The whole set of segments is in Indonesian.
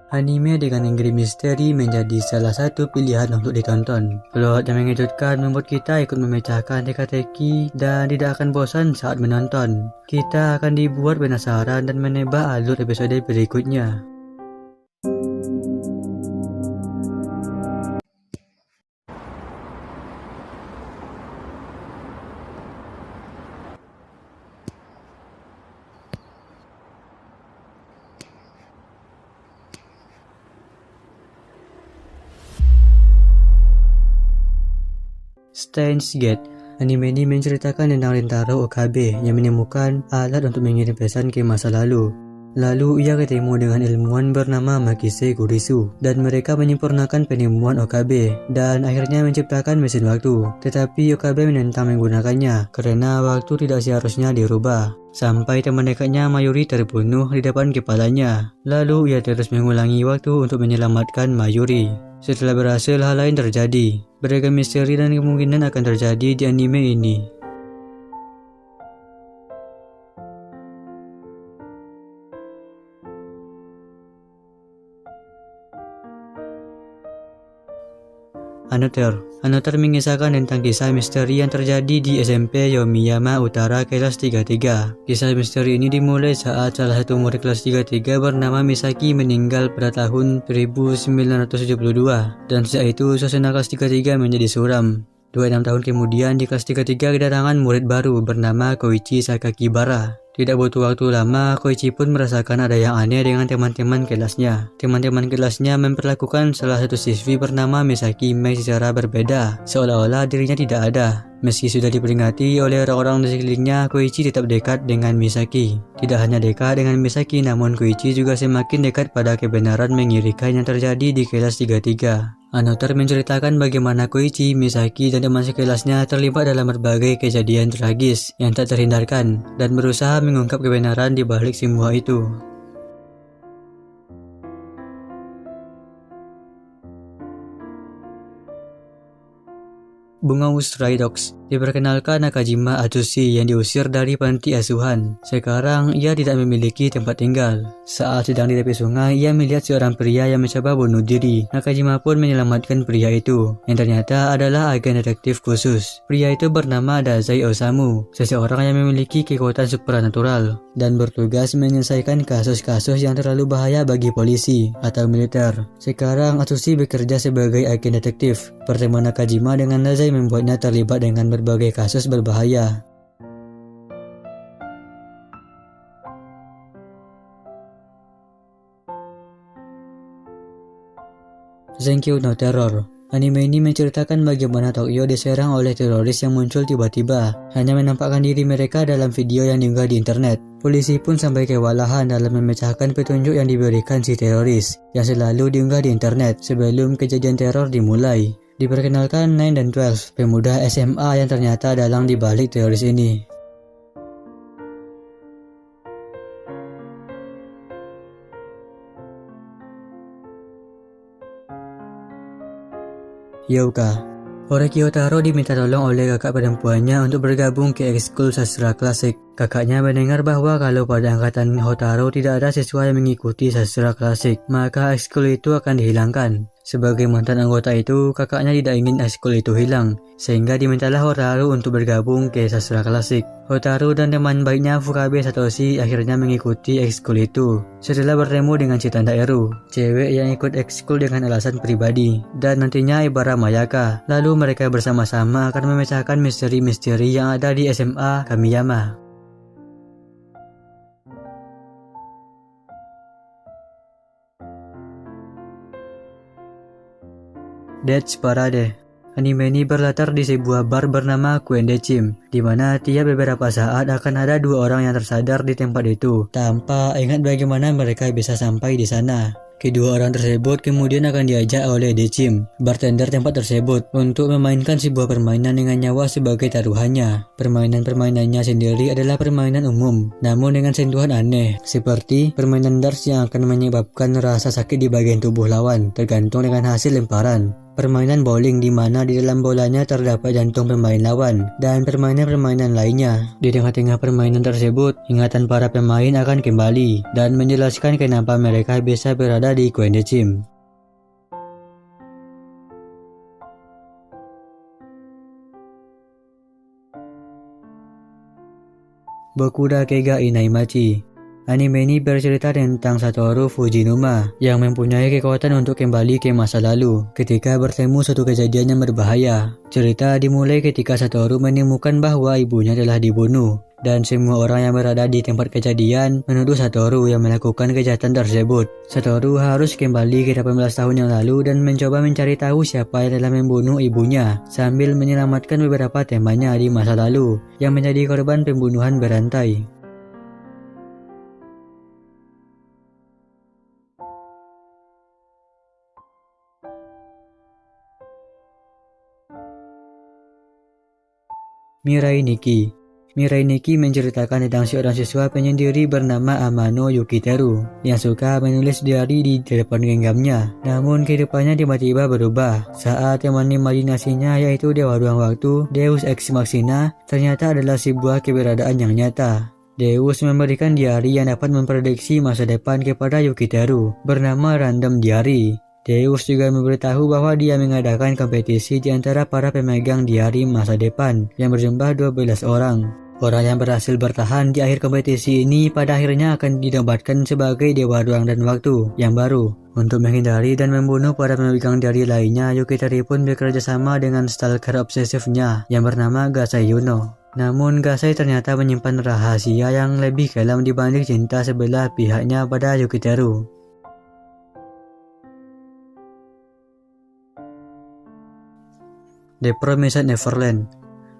Anime dengan inggris misteri menjadi salah satu pilihan untuk ditonton. Plot yang mengejutkan membuat kita ikut memecahkan teka-teki dan tidak akan bosan saat menonton. Kita akan dibuat penasaran dan menebak alur episode berikutnya. Steins Gate. Anime ini menceritakan tentang Rintaro Okabe yang menemukan alat untuk mengirim pesan ke masa lalu. Lalu ia ketemu dengan ilmuwan bernama Makise Kurisu dan mereka menyempurnakan penemuan Okabe dan akhirnya menciptakan mesin waktu. Tetapi Okabe menentang menggunakannya karena waktu tidak seharusnya dirubah. Sampai teman dekatnya Mayuri terbunuh di depan kepalanya. Lalu ia terus mengulangi waktu untuk menyelamatkan Mayuri. Setelah berhasil, hal lain terjadi. Beragam misteri dan kemungkinan akan terjadi di anime ini. Another mengisahkan tentang kisah misteri yang terjadi di SMP Yomiyama Utara kelas 33. Kisah misteri ini dimulai saat salah satu murid kelas 33 bernama Misaki meninggal pada tahun 1972 dan sejak itu suasana kelas 33 menjadi suram. 26 tahun kemudian di kelas 33 kedatangan murid baru bernama Koichi Sakakibara. Tidak butuh waktu lama, Koichi pun merasakan ada yang aneh dengan teman-teman kelasnya. Teman-teman kelasnya memperlakukan salah satu siswi bernama Misaki Mei secara berbeda, seolah-olah dirinya tidak ada. Meski sudah diperingati oleh orang-orang di sekelilingnya, Koichi tetap dekat dengan Misaki. Tidak hanya dekat dengan Misaki, namun Koichi juga semakin dekat pada kebenaran mengerikan yang terjadi di kelas 33. Another menceritakan bagaimana Koichi, Misaki, dan teman sekelasnya terlibat dalam berbagai kejadian tragis yang tak terhindarkan dan berusaha mengungkap kebenaran di balik semua itu. Bunga Stray Dogs. Diperkenalkan Nakajima Atsushi yang diusir dari panti asuhan. Sekarang ia tidak memiliki tempat tinggal. Saat sedang di tepi sungai, ia melihat seorang pria yang mencoba bunuh diri. Nakajima pun menyelamatkan pria itu, yang ternyata adalah agen detektif khusus. Pria itu bernama Dazai Osamu, seseorang yang memiliki kekuatan supranatural dan bertugas menyelesaikan kasus-kasus yang terlalu bahaya bagi polisi atau militer. Sekarang Atsushi bekerja sebagai agen detektif. Pertemuan Nakajima dengan Dazai membuatnya terlibat dengan berbagai kasus berbahaya. Zenkyo no Terror. Anime ini menceritakan bagaimana Tokyo diserang oleh teroris yang muncul tiba-tiba, hanya menampakkan diri mereka dalam video yang diunggah di internet. Polisi pun sampai kewalahan dalam memecahkan petunjuk yang diberikan si teroris, yang selalu diunggah di internet sebelum kejadian teror dimulai. Diperkenalkan 9 dan 12, pemuda SMA yang ternyata dalang di balik teroris ini. Youka. Horeki Hotaro diminta tolong oleh kakak perempuannya untuk bergabung ke ekskul sastra klasik. Kakaknya mendengar bahwa kalau pada angkatan Hotaro tidak ada siswa yang mengikuti sastra klasik, maka ekskul itu akan dihilangkan. Sebagai mantan anggota itu, kakaknya tidak ingin ekskul itu hilang, sehingga dimintalah Hotaro untuk bergabung ke sastra klasik. Hotaro dan teman baiknya Fukabe Satoshi akhirnya mengikuti ekskul itu. Setelah bertemu dengan Chitanda Eru, cewek yang ikut ekskul dengan alasan pribadi, dan nantinya Ibara Mayaka. Lalu mereka bersama-sama akan memecahkan misteri-misteri yang ada di SMA Kamiyama. Death Parade. Anime ini berlatar di sebuah bar bernama Kuendechim, di mana tiap beberapa saat akan ada dua orang yang tersadar di tempat itu, tanpa ingat bagaimana mereka bisa sampai di sana. Kedua orang tersebut kemudian akan diajak oleh Dechim, bartender tempat tersebut, untuk memainkan sebuah permainan dengan nyawa sebagai taruhannya. Permainan-permainannya sendiri adalah permainan umum, namun dengan sentuhan aneh, seperti permainan darts yang akan menyebabkan rasa sakit di bagian tubuh lawan, tergantung dengan hasil lemparan. permainan bowling di mana di dalam bolanya terdapat jantung pemain lawan, dan permainan-permainan lainnya. Di tengah-tengah permainan tersebut, ingatan para pemain akan kembali dan menjelaskan kenapa mereka bisa berada di Quendechim. Bokuda Keiga Inaimachi. Anime ini bercerita tentang Satoru Fujinuma yang mempunyai kekuatan untuk kembali ke masa lalu ketika bertemu suatu kejadian yang berbahaya. Cerita dimulai ketika Satoru menemukan bahwa ibunya telah dibunuh, dan semua orang yang berada di tempat kejadian menuduh Satoru yang melakukan kejahatan tersebut. Satoru harus kembali ke 18 tahun yang lalu dan mencoba mencari tahu siapa yang telah membunuh ibunya sambil menyelamatkan beberapa temannya di masa lalu yang menjadi korban pembunuhan berantai. Mirai Nikki. Mirai Nikki menceritakan tentang seorang siswa penyendiri bernama Amano Yukiteru yang suka menulis diari di telepon genggamnya. Namun kehidupannya tiba-tiba berubah saat teman imajinasinya, yaitu Dewa Ruang Waktu, Deus Ex Machina, ternyata adalah sebuah keberadaan yang nyata. Deus memberikan diari yang dapat memprediksi masa depan kepada Yukiteru bernama Random Diary. Deus juga memberitahu bahwa dia mengadakan kompetisi di antara para pemegang diari masa depan yang berjumlah 12 orang. Orang yang berhasil bertahan di akhir kompetisi ini pada akhirnya akan dinobatkan sebagai Dewa Ruang dan Waktu yang baru. Untuk menghindari dan membunuh para pemegang diari lainnya, Yukiteru pun bekerja sama dengan stalker obsesifnya yang bernama Gasai Yuno. Namun Gasai ternyata menyimpan rahasia yang lebih kelam dibanding cinta sebelah pihaknya pada Yukiteru. The Promised Neverland.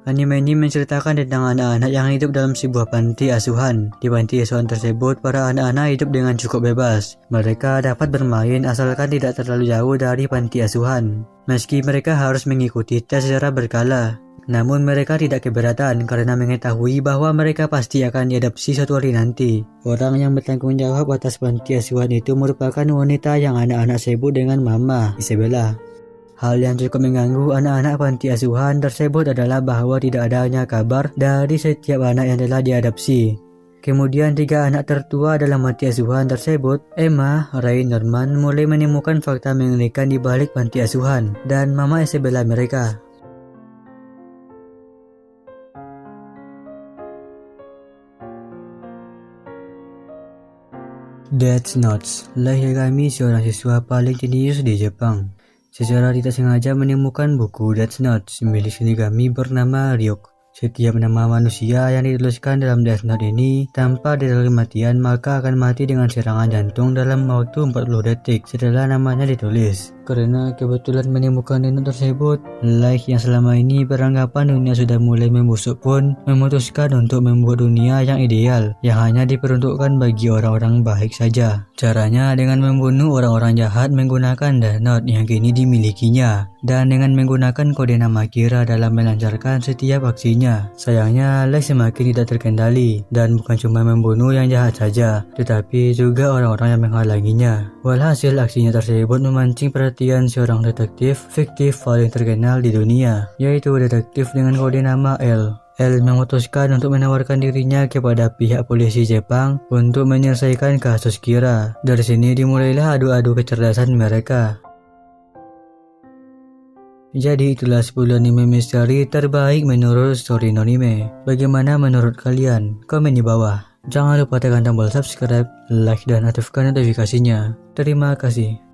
Anime ini menceritakan tentang anak-anak yang hidup dalam sebuah panti asuhan. Di panti asuhan tersebut, para anak-anak hidup dengan cukup bebas. Mereka dapat bermain asalkan tidak terlalu jauh dari panti asuhan. Meski mereka harus mengikuti tes secara berkala. Namun mereka tidak keberatan karena mengetahui bahwa mereka pasti akan diadopsi suatu hari nanti. Orang yang bertanggung jawab atas panti asuhan itu merupakan wanita yang anak-anak sebut dengan Mama Isabella. Hal yang cukup mengganggu anak-anak panti asuhan tersebut adalah bahwa tidak adanya kabar dari setiap anak yang telah diadopsi. Kemudian 3 anak tertua dalam panti asuhan tersebut, Emma, Ray, Norman, mulai menemukan fakta mengerikan di balik panti asuhan dan Mama Isabella mereka. Death Notes. Lahir kami seorang siswa paling jenius di Jepang. Secara tidak sengaja menemukan buku Death Note milik Shinigami bernama Ryuk. Setiap nama manusia yang dituliskan dalam Death Note ini tanpa detail kematian maka akan mati dengan serangan jantung dalam waktu 40 detik setelah namanya ditulis. Karena kebetulan menemukan Death Note tersebut, Light yang selama ini beranggapan dunia sudah mulai membusuk pun memutuskan untuk membuat dunia yang ideal yang hanya diperuntukkan bagi orang-orang baik saja. Caranya dengan membunuh orang-orang jahat menggunakan Death Note yang kini dimilikinya dan dengan menggunakan kode nama Kira dalam melancarkan setiap aksinya. Sayangnya Light semakin tidak terkendali dan bukan cuma membunuh yang jahat saja, tetapi juga orang-orang yang menghalanginya. Walhasil aksinya tersebut memancing perhatian seorang detektif fiktif paling terkenal di dunia, yaitu detektif dengan kode nama L. L memutuskan untuk menawarkan dirinya kepada pihak polisi Jepang untuk menyelesaikan kasus Kira. Dari sini dimulailah adu-adu kecerdasan mereka. Jadi itulah 10 anime misteri terbaik menurut Story No Anime. Bagaimana menurut kalian? Komen di bawah. Jangan lupa tekan tombol subscribe, like, dan aktifkan notifikasinya. Terima kasih.